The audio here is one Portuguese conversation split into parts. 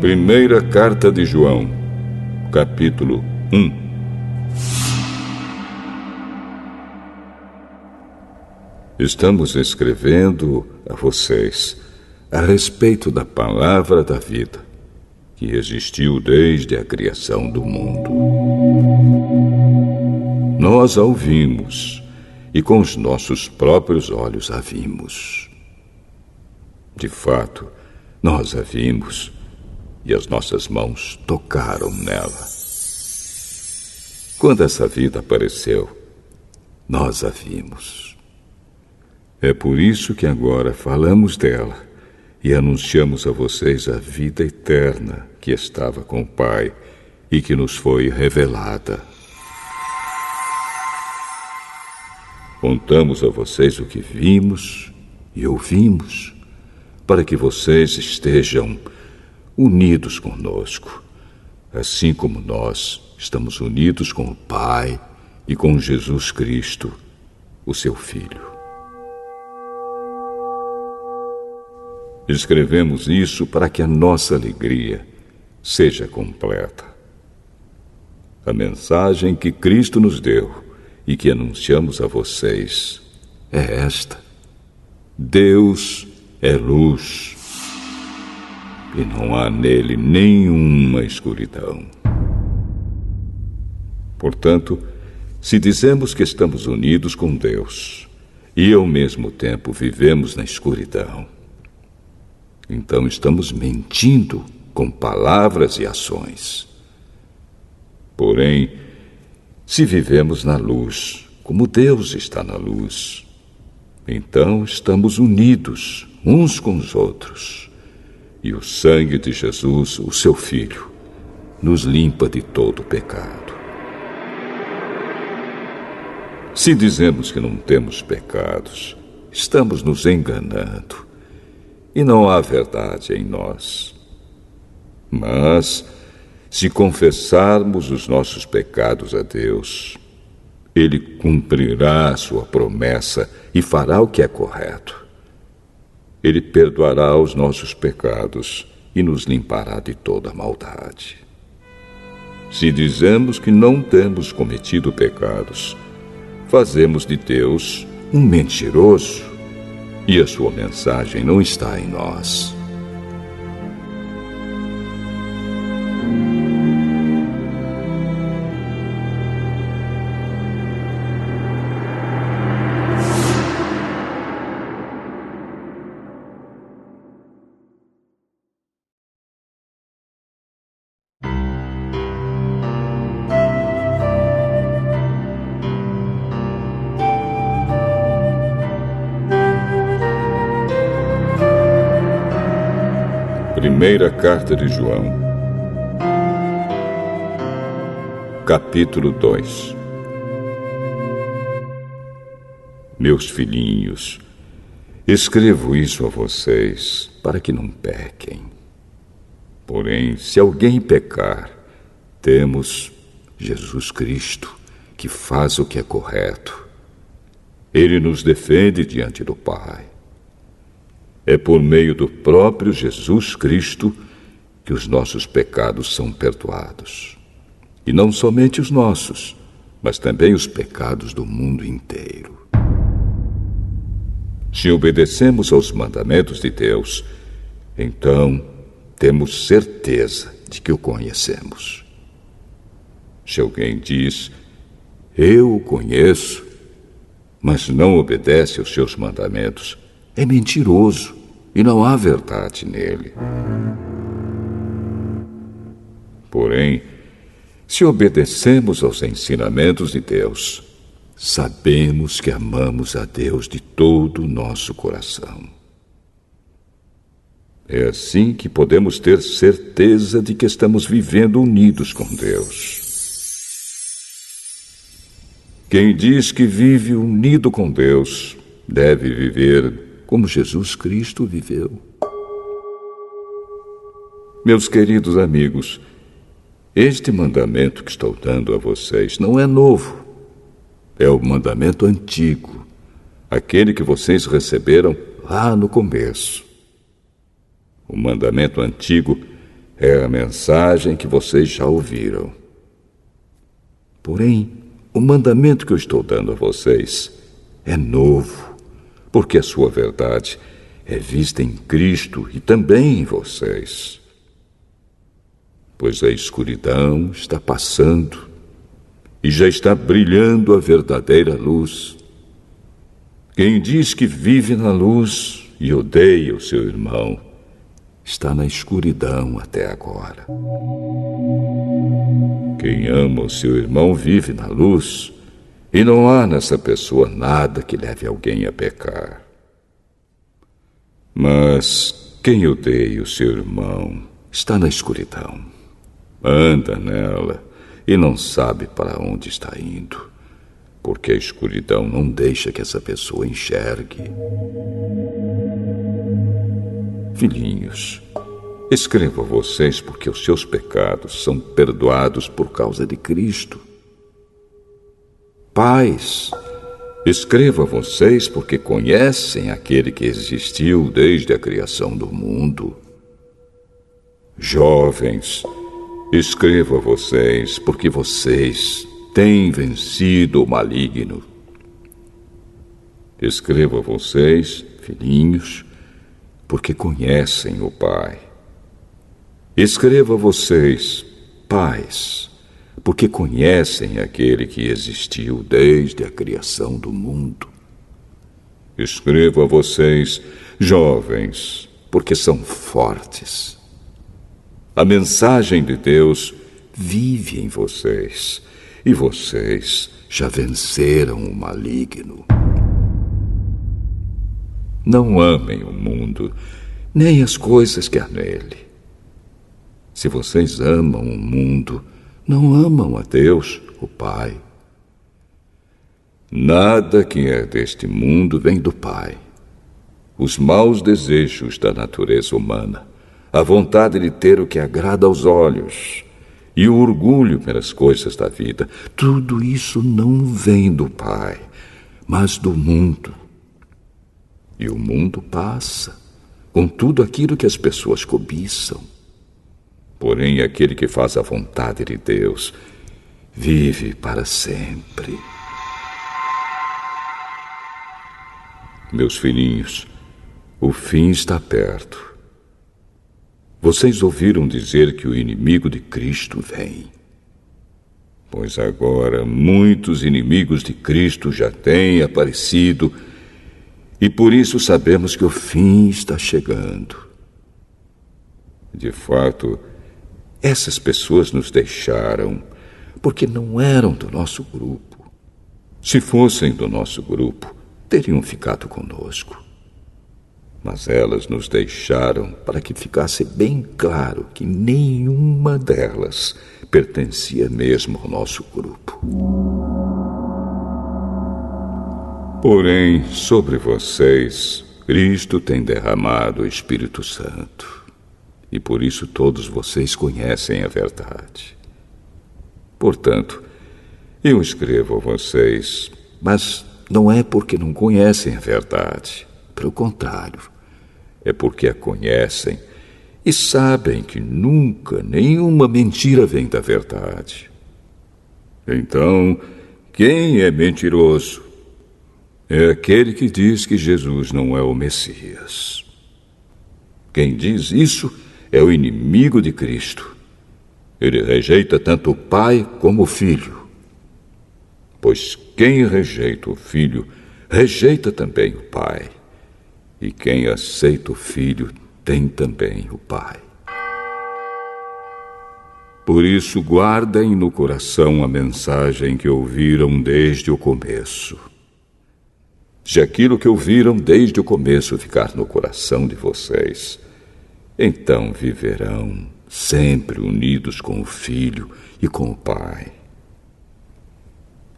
Primeira Carta de João, capítulo 1. Estamos escrevendo a vocês a respeito da palavra da vida, que existiu desde a criação do mundo. Nós a ouvimos e com os nossos próprios olhos a vimos. De fato, nós a vimos e as nossas mãos tocaram nela. Quando essa vida apareceu, nós a vimos. É por isso que agora falamos dela e anunciamos a vocês a vida eterna que estava com o Pai e que nos foi revelada. Contamos a vocês o que vimos e ouvimos, para que vocês estejam unidos conosco, assim como nós estamos unidos com o Pai e com Jesus Cristo, o seu Filho. Escrevemos isso para que a nossa alegria seja completa. A mensagem que Cristo nos deu e que anunciamos a vocês é esta: Deus é luz e não há nele nenhuma escuridão. Portanto, se dizemos que estamos unidos com Deus e ao mesmo tempo vivemos na escuridão, então estamos mentindo com palavras e ações. Porém, se vivemos na luz, como Deus está na luz, então estamos unidos uns com os outros. E o sangue de Jesus, o seu Filho, nos limpa de todo pecado. Se dizemos que não temos pecados, estamos nos enganando e não há verdade em nós. Mas, se confessarmos os nossos pecados a Deus, Ele cumprirá a sua promessa e fará o que é correto. Ele perdoará os nossos pecados e nos limpará de toda maldade. Se dizemos que não temos cometido pecados, fazemos de Deus um mentiroso e a sua mensagem não está em nós. Primeira Carta de João, capítulo 2. Meus filhinhos, escrevo isso a vocês para que não pequem. Porém, se alguém pecar, temos Jesus Cristo, que faz o que é correto. Ele nos defende diante do Pai. É por meio do próprio Jesus Cristo que os nossos pecados são perdoados. E não somente os nossos, mas também os pecados do mundo inteiro. Se obedecemos aos mandamentos de Deus, então temos certeza de que o conhecemos. Se alguém diz, eu o conheço, mas não obedece aos seus mandamentos, é mentiroso e não há verdade nele. Porém, se obedecemos aos ensinamentos de Deus, sabemos que amamos a Deus de todo o nosso coração. É assim que podemos ter certeza de que estamos vivendo unidos com Deus. Quem diz que vive unido com Deus deve viver como Jesus Cristo viveu. Meus queridos amigos, este mandamento que estou dando a vocês não é novo. É o mandamento antigo, aquele que vocês receberam lá no começo. O mandamento antigo é a mensagem que vocês já ouviram. Porém, o mandamento que eu estou dando a vocês é novo, porque a sua verdade é vista em Cristo e também em vocês. Pois a escuridão está passando e já está brilhando a verdadeira luz. Quem diz que vive na luz e odeia o seu irmão está na escuridão até agora. Quem ama o seu irmão vive na luz, e não há nessa pessoa nada que leve alguém a pecar. Mas quem odeia o seu irmão está na escuridão, anda nela e não sabe para onde está indo, porque a escuridão não deixa que essa pessoa enxergue. Filhinhos, escrevo a vocês porque os seus pecados são perdoados por causa de Cristo. Pais, escrevo a vocês porque conhecem aquele que existiu desde a criação do mundo. Jovens, escrevo a vocês porque vocês têm vencido o maligno. Escrevo a vocês, filhinhos, porque conhecem o Pai. Escrevo a vocês, pais, porque conhecem aquele que existiu desde a criação do mundo. Escrevo a vocês, jovens, porque são fortes. A mensagem de Deus vive em vocês, e vocês já venceram o maligno. Não amem o mundo, nem as coisas que há nele. Se vocês amam o mundo, não amam a Deus, o Pai. Nada que é deste mundo vem do Pai. Os maus desejos da natureza humana, a vontade de ter o que agrada aos olhos e o orgulho pelas coisas da vida, tudo isso não vem do Pai, mas do mundo. E o mundo passa, com tudo aquilo que as pessoas cobiçam. Porém, aquele que faz a vontade de Deus vive para sempre. Meus filhinhos, o fim está perto. Vocês ouviram dizer que o inimigo de Cristo vem. Pois agora muitos inimigos de Cristo já têm aparecido, e por isso sabemos que o fim está chegando. De fato, essas pessoas nos deixaram porque não eram do nosso grupo. Se fossem do nosso grupo, teriam ficado conosco. Mas elas nos deixaram para que ficasse bem claro que nenhuma delas pertencia mesmo ao nosso grupo. Porém, sobre vocês, Cristo tem derramado o Espírito Santo, e por isso todos vocês conhecem a verdade. Portanto, eu escrevo a vocês, mas não é porque não conhecem a verdade. Pelo contrário, é porque a conhecem e sabem que nunca nenhuma mentira vem da verdade. Então, quem é mentiroso? É aquele que diz que Jesus não é o Messias. Quem diz isso é o inimigo de Cristo. Ele rejeita tanto o Pai como o Filho. Pois quem rejeita o Filho, rejeita também o Pai. E quem aceita o Filho, tem também o Pai. Por isso, guardem no coração a mensagem que ouviram desde o começo. Se aquilo que ouviram desde o começo ficar no coração de vocês, então viverão sempre unidos com o Filho e com o Pai.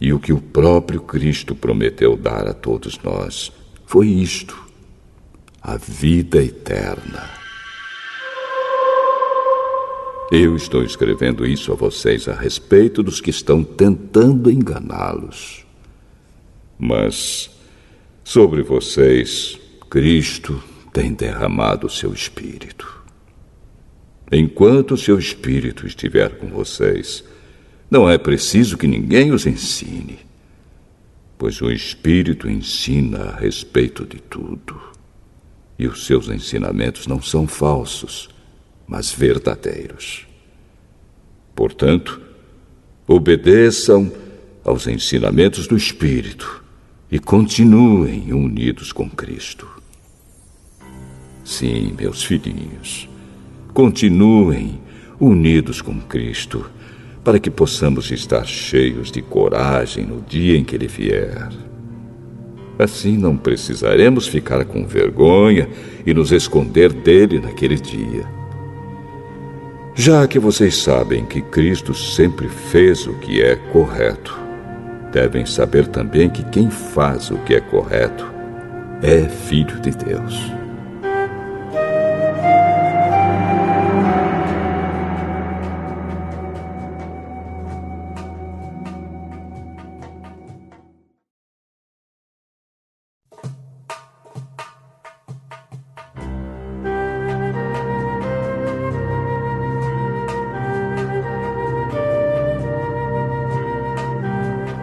E o que o próprio Cristo prometeu dar a todos nós foi isto: a vida eterna. Eu estou escrevendo isso a vocês a respeito dos que estão tentando enganá-los. Mas sobre vocês, Cristo tem derramado o seu Espírito. Enquanto seu Espírito estiver com vocês, não é preciso que ninguém os ensine, pois o Espírito ensina a respeito de tudo. E os seus ensinamentos não são falsos, mas verdadeiros. Portanto, obedeçam aos ensinamentos do Espírito e continuem unidos com Cristo. Sim, meus filhinhos, continuem unidos com Cristo, para que possamos estar cheios de coragem no dia em que Ele vier. Assim não precisaremos ficar com vergonha e nos esconder dele naquele dia. Já que vocês sabem que Cristo sempre fez o que é correto, devem saber também que quem faz o que é correto é filho de Deus.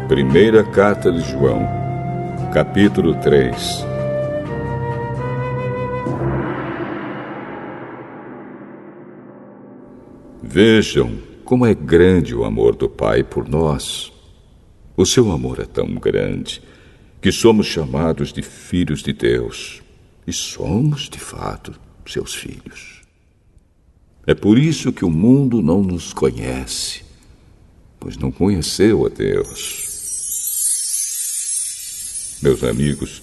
Primeira Carta de João, capítulo 3. Vejam como é grande o amor do Pai por nós. O seu amor é tão grande que somos chamados de filhos de Deus. E somos, de fato, seus filhos. É por isso que o mundo não nos conhece, pois não conheceu a Deus. Meus amigos,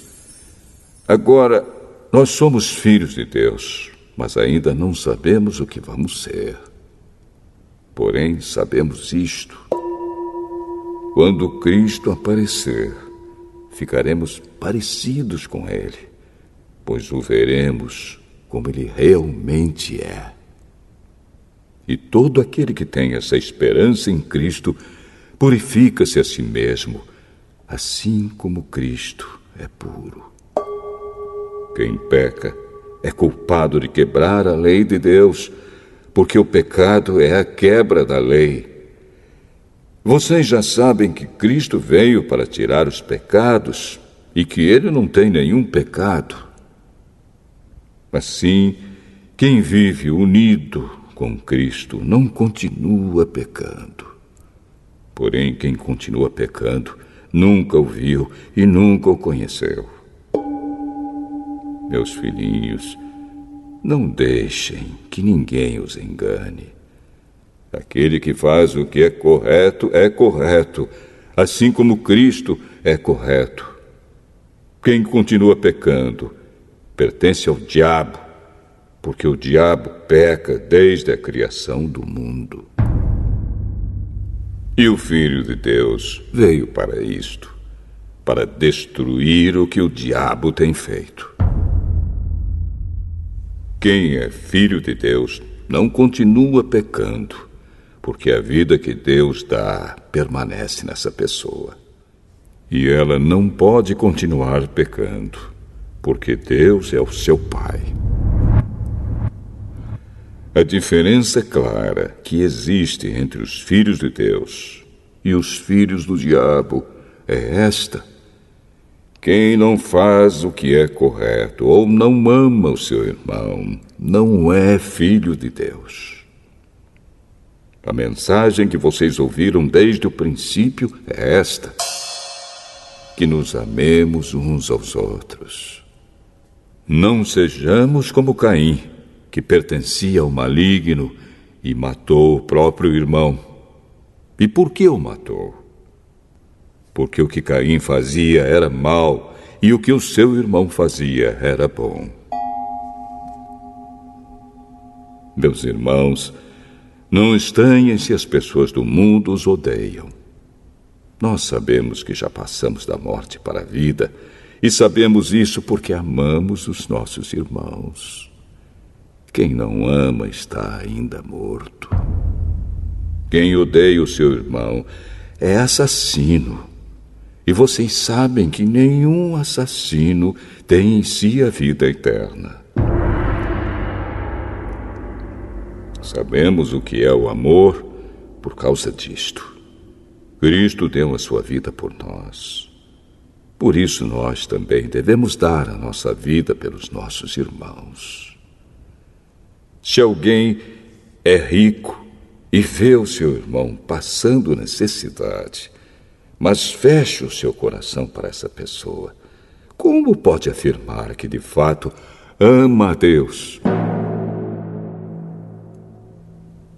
agora nós somos filhos de Deus, mas ainda não sabemos o que vamos ser. Porém, sabemos isto: quando Cristo aparecer, ficaremos parecidos com Ele, pois o veremos como Ele realmente é. E todo aquele que tem essa esperança em Cristo purifica-se a si mesmo, assim como Cristo é puro. Quem peca é culpado de quebrar a lei de Deus, porque o pecado é a quebra da lei. Vocês já sabem que Cristo veio para tirar os pecados e que Ele não tem nenhum pecado. Assim, quem vive unido com Cristo não continua pecando. Porém, quem continua pecando nunca o viu e nunca o conheceu. Meus filhinhos, não deixem que ninguém os engane. Aquele que faz o que é correto, assim como Cristo é correto. Quem continua pecando pertence ao diabo, porque o diabo peca desde a criação do mundo. E o Filho de Deus veio para isto, para destruir o que o diabo tem feito. Quem é filho de Deus não continua pecando, porque a vida que Deus dá permanece nessa pessoa. E ela não pode continuar pecando, porque Deus é o seu Pai. A diferença clara que existe entre os filhos de Deus e os filhos do diabo é esta: quem não faz o que é correto ou não ama o seu irmão não é filho de Deus. A mensagem que vocês ouviram desde o princípio é esta: que nos amemos uns aos outros. Não sejamos como Caim, que pertencia ao maligno e matou o próprio irmão. E por que o matou? Porque o que Caim fazia era mal e o que o seu irmão fazia era bom. Meus irmãos, não estranhem se as pessoas do mundo os odeiam. Nós sabemos que já passamos da morte para a vida, e sabemos isso porque amamos os nossos irmãos. Quem não ama está ainda morto. Quem odeia o seu irmão é assassino. E vocês sabem que nenhum assassino tem em si a vida eterna. Sabemos o que é o amor por causa disto. Cristo deu a sua vida por nós. Por isso nós também devemos dar a nossa vida pelos nossos irmãos. Se alguém é rico e vê o seu irmão passando necessidade, mas fecha o seu coração para essa pessoa, como pode afirmar que de fato ama a Deus?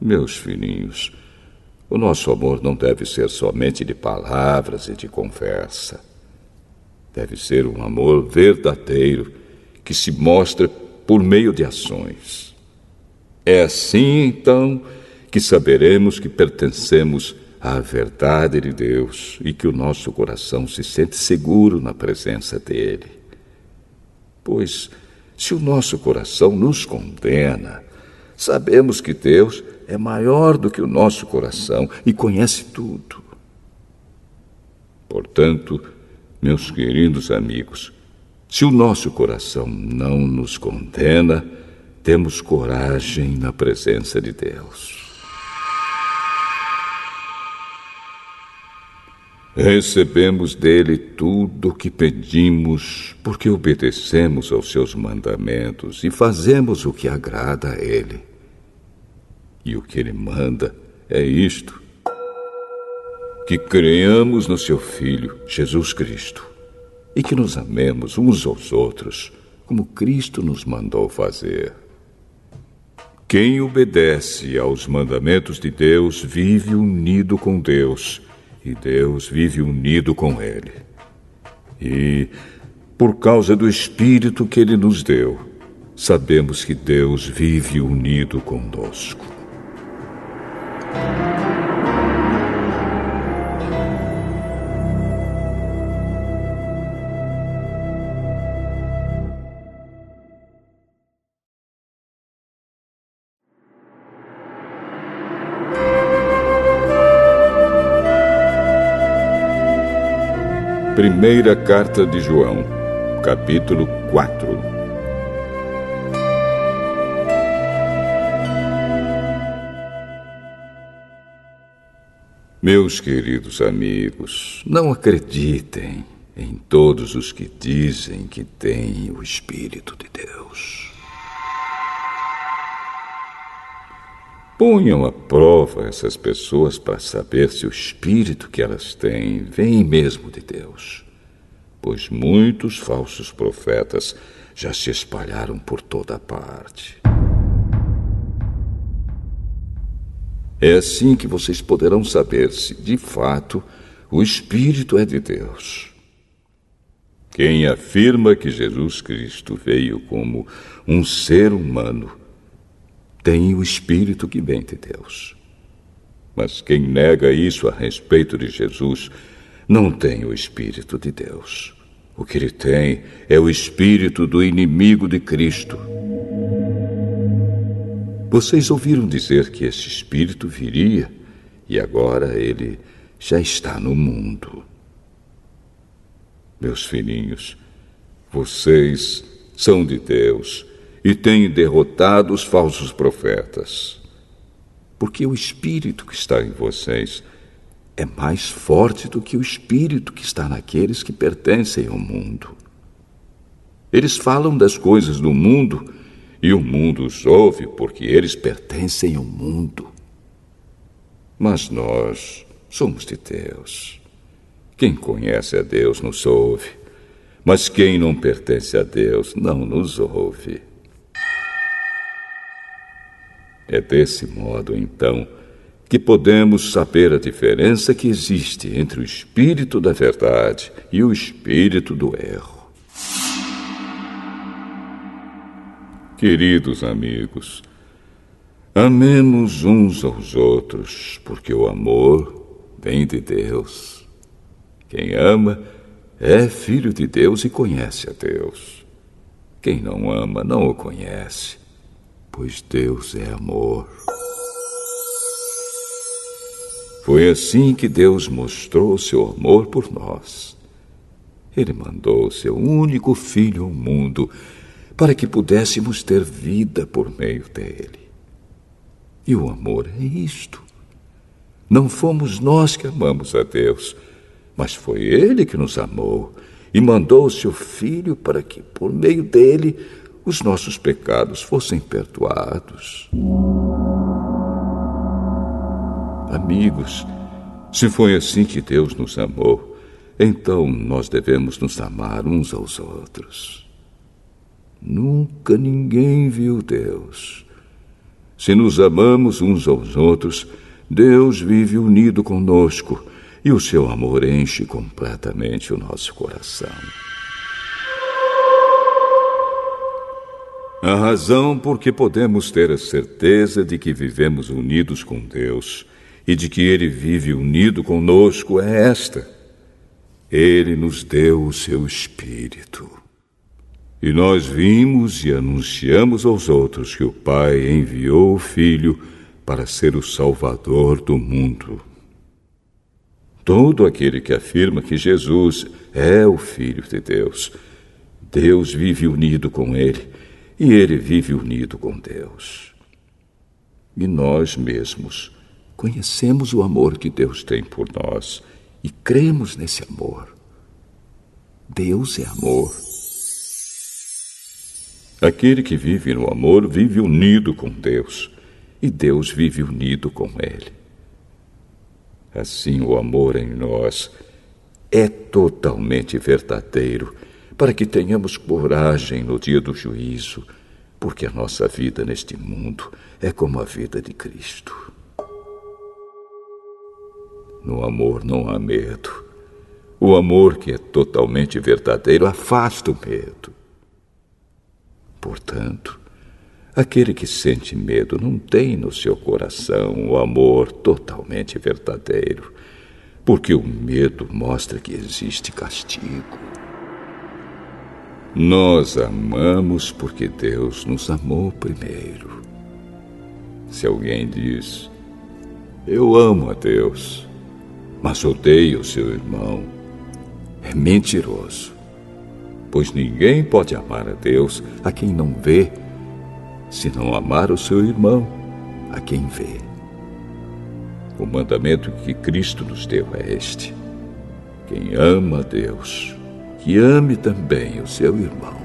Meus filhinhos, o nosso amor não deve ser somente de palavras e de conversa. Deve ser um amor verdadeiro que se mostra por meio de ações. É assim, então, que saberemos que pertencemos à verdade de Deus e que o nosso coração se sente seguro na presença dele. Pois, se o nosso coração nos condena, sabemos que Deus é maior do que o nosso coração e conhece tudo. Portanto, meus queridos amigos, se o nosso coração não nos condena, temos coragem na presença de Deus. Recebemos dele tudo o que pedimos, porque obedecemos aos seus mandamentos e fazemos o que agrada a ele. E o que ele manda é isto: que creamos no seu Filho, Jesus Cristo, e que nos amemos uns aos outros, como Cristo nos mandou fazer. Quem obedece aos mandamentos de Deus vive unido com Deus, e Deus vive unido com ele. E, por causa do Espírito que ele nos deu, sabemos que Deus vive unido conosco. Primeira Carta de João, capítulo 4. Meus queridos amigos, não acreditem em todos os que dizem que têm o Espírito de Deus. Ponham à prova essas pessoas para saber se o espírito que elas têm vem mesmo de Deus, pois muitos falsos profetas já se espalharam por toda a parte. É assim que vocês poderão saber se, de fato, o Espírito é de Deus. Quem afirma que Jesus Cristo veio como um ser humano tem o Espírito que vem de Deus. Mas quem nega isso a respeito de Jesus não tem o Espírito de Deus. O que ele tem é o espírito do inimigo de Cristo. Vocês ouviram dizer que esse espírito viria e agora ele já está no mundo. Meus filhinhos, vocês são de Deus e têm derrotado os falsos profetas, porque o espírito que está em vocês é mais forte do que o espírito que está naqueles que pertencem ao mundo. Eles falam das coisas do mundo e o mundo os ouve porque eles pertencem ao mundo. Mas nós somos de Deus. Quem conhece a Deus nos ouve, mas quem não pertence a Deus não nos ouve. É desse modo, então, que podemos saber a diferença que existe entre o espírito da verdade e o espírito do erro. Queridos amigos, amemos uns aos outros, porque o amor vem de Deus. Quem ama é filho de Deus e conhece a Deus. Quem não ama não o conhece, pois Deus é amor. Foi assim que Deus mostrou seu amor por nós. Ele mandou seu único filho ao mundo para que pudéssemos ter vida por meio dele. E o amor é isto. Não fomos nós que amamos a Deus, mas foi Ele que nos amou e mandou o seu Filho para que, por meio dele, os nossos pecados fossem perdoados. Amigos, se foi assim que Deus nos amou, então nós devemos nos amar uns aos outros. Nunca ninguém viu Deus. Se nos amamos uns aos outros, Deus vive unido conosco e o seu amor enche completamente o nosso coração. A razão por que podemos ter a certeza de que vivemos unidos com Deus e de que Ele vive unido conosco é esta: Ele nos deu o seu Espírito. E nós vimos e anunciamos aos outros que o Pai enviou o Filho para ser o Salvador do mundo. Todo aquele que afirma que Jesus é o Filho de Deus, Deus vive unido com ele e ele vive unido com Deus. E nós mesmos conhecemos o amor que Deus tem por nós e cremos nesse amor. Deus é amor. Aquele que vive no amor vive unido com Deus, e Deus vive unido com ele. Assim, o amor em nós é totalmente verdadeiro, para que tenhamos coragem no dia do juízo, porque a nossa vida neste mundo é como a vida de Cristo. No amor não há medo. O amor que é totalmente verdadeiro afasta o medo. Portanto, aquele que sente medo não tem no seu coração o amor totalmente verdadeiro, porque o medo mostra que existe castigo. Nós amamos porque Deus nos amou primeiro. Se alguém diz: eu amo a Deus, mas odeio o seu irmão, é mentiroso. Pois ninguém pode amar a Deus a quem não vê, se não amar o seu irmão a quem vê. O mandamento que Cristo nos deu é este: quem ama a Deus, que ame também o seu irmão.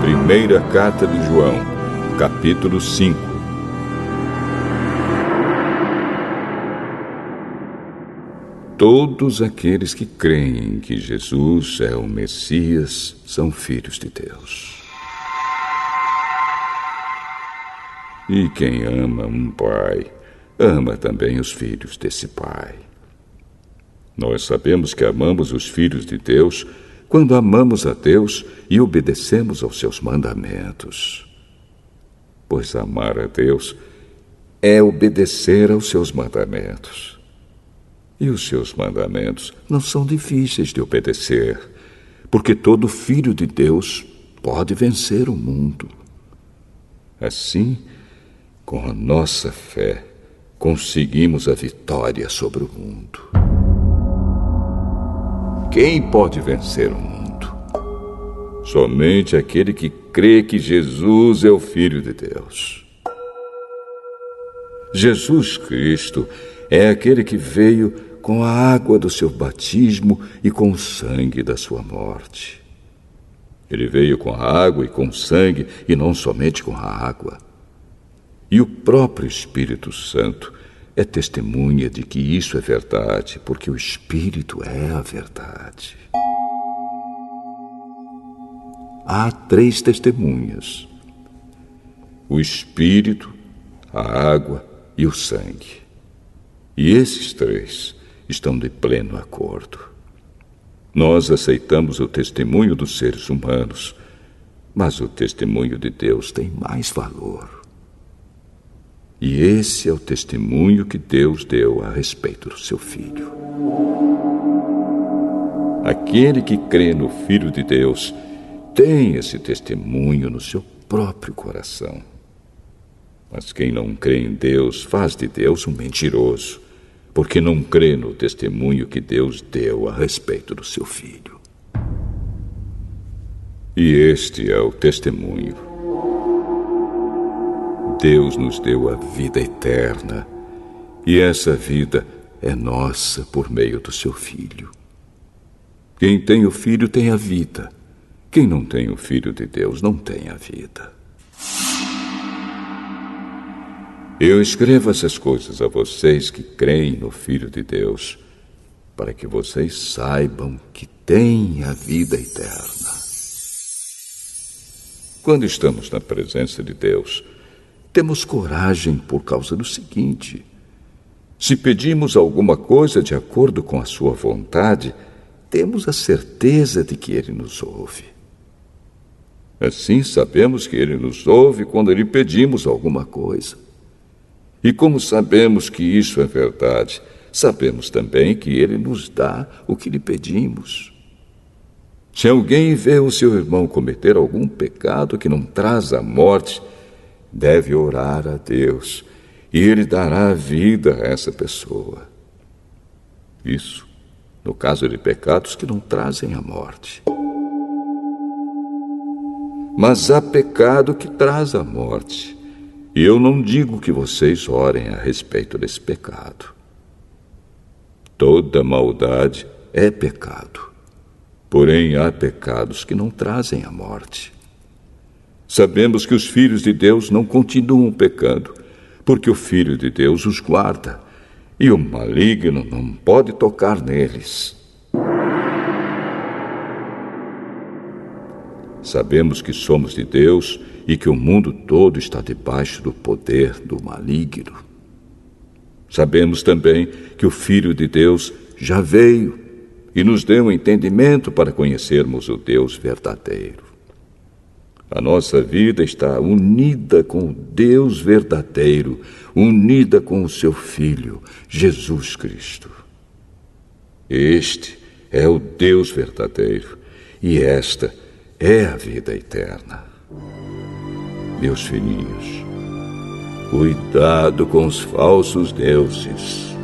Primeira Carta de João, capítulo 5. Todos aqueles que creem que Jesus é o Messias são filhos de Deus. E quem ama um pai, ama também os filhos desse pai. Nós sabemos que amamos os filhos de Deus quando amamos a Deus e obedecemos aos seus mandamentos. Pois amar a Deus é obedecer aos seus mandamentos. E os seus mandamentos não são difíceis de obedecer, porque todo filho de Deus pode vencer o mundo. Assim, com a nossa fé, conseguimos a vitória sobre o mundo. Quem pode vencer o mundo? Somente aquele que crê que Jesus é o Filho de Deus. Jesus Cristo é aquele que veio com a água do seu batismo e com o sangue da sua morte. Ele veio com a água e com o sangue, e não somente com a água. E o próprio Espírito Santo é testemunha de que isso é verdade, porque o Espírito é a verdade. Há 3 testemunhas: o Espírito, a água e o sangue. E esses 3 estão de pleno acordo. Nós aceitamos o testemunho dos seres humanos, mas o testemunho de Deus tem mais valor. E esse é o testemunho que Deus deu a respeito do seu Filho. Aquele que crê no Filho de Deus tem esse testemunho no seu próprio coração. Mas quem não crê em Deus faz de Deus um mentiroso, porque não crê no testemunho que Deus deu a respeito do seu Filho. E este é o testemunho. Deus nos deu a vida eterna, e essa vida é nossa por meio do seu Filho. Quem tem o Filho tem a vida. Quem não tem o Filho de Deus não tem a vida. Eu escrevo essas coisas a vocês que creem no Filho de Deus, para que vocês saibam que têm a vida eterna. Quando estamos na presença de Deus, temos coragem por causa do seguinte: se pedimos alguma coisa de acordo com a sua vontade, temos a certeza de que Ele nos ouve. Assim sabemos que Ele nos ouve quando lhe pedimos alguma coisa. E como sabemos que isso é verdade, sabemos também que Ele nos dá o que lhe pedimos. Se alguém vê o seu irmão cometer algum pecado que não traz a morte, deve orar a Deus, e Ele dará vida a essa pessoa. Isso no caso de pecados que não trazem a morte. Mas há pecado que traz a morte, e eu não digo que vocês orem a respeito desse pecado. Toda maldade é pecado, porém há pecados que não trazem a morte. Sabemos que os filhos de Deus não continuam pecando, porque o Filho de Deus os guarda, e o maligno não pode tocar neles. Sabemos que somos de Deus e que o mundo todo está debaixo do poder do maligno. Sabemos também que o Filho de Deus já veio e nos deu entendimento para conhecermos o Deus verdadeiro. A nossa vida está unida com o Deus verdadeiro, unida com o seu Filho, Jesus Cristo. Este é o Deus verdadeiro, e esta é a vida eterna. Meus filhinhos, cuidado com os falsos deuses.